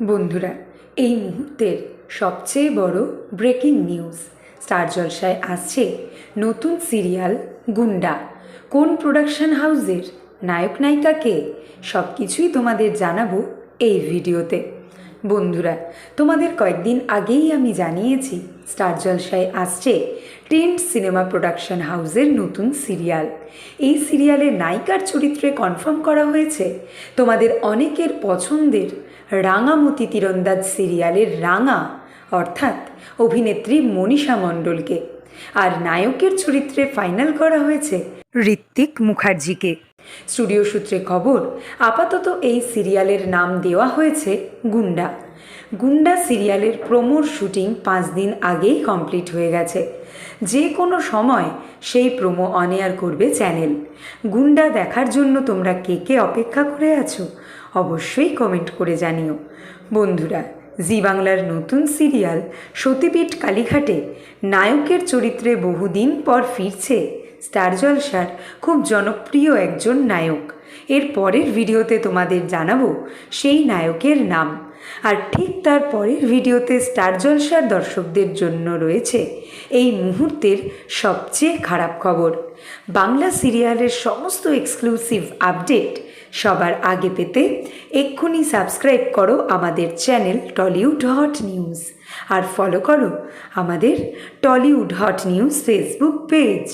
বন্ধুরা, এই মুহূর্তের সবচেয়ে বড় ব্রেকিং নিউজ। স্টার জলসায় আসছে নতুন সিরিয়াল গুন্ডা। কোন প্রোডাকশন হাউসের নায়ক নায়িকাকে, সব কিছুই তোমাদের জানাবো এই ভিডিওতে। বন্ধুরা, তোমাদের কয়েকদিন আগেই আমি জানিয়েছি স্টার জলসায় আসছে ট্রেন্ড সিনেমা প্রোডাকশন হাউসের নতুন সিরিয়াল। এই সিরিয়ালের নায়িকার চরিত্রে কনফার্ম করা হয়েছে তোমাদের অনেকের পছন্দের রাঙামতি তীরন্দাজ সিরিয়ালের রাঙা অর্থাৎ অভিনেত্রী মনীষা মণ্ডলকে, আর নায়কের চরিত্রে ফাইনাল করা হয়েছে ঋত্বিক মুখার্জিকে। স্টুডিও সূত্রে খবর, আপাতত এই সিরিয়ালের নাম দেওয়া হয়েছে গুন্ডা। গুন্ডা সিরিয়ালের প্রোমোর শুটিং 5 দিন আগেই কমপ্লিট হয়ে গেছে। যে কোনো সময় সেই প্রোমো অন এয়ার করবে চ্যানেল। গুন্ডা দেখার জন্য তোমরা কে কে অপেক্ষা করে আছো অবশ্যই কমেন্ট করে জানিও। বন্ধুরা, জি বাংলার নতুন সিরিয়াল সতীপীঠ কালীঘাটে নায়কের চরিত্রে বহুদিন পর ফিরছে স্টার জলসার খুব জনপ্রিয় একজন নায়ক। এর পরের ভিডিওতে তোমাদের জানাবো সেই নায়কের নাম। আর ঠিক তার পরের ভিডিওতে স্টার জলসার দর্শকদের জন্য রয়েছে এই মুহূর্তের সবচেয়ে খারাপ খবর। বাংলা সিরিয়ালের সমস্ত এক্সক্লুসিভ আপডেট সবার আগে পেতে এক্ষুনি সাবস্ক্রাইব করো আমাদের চ্যানেল টলিউড হট নিউজ, আর ফলো করো আমাদের Tollywood hot news Facebook page.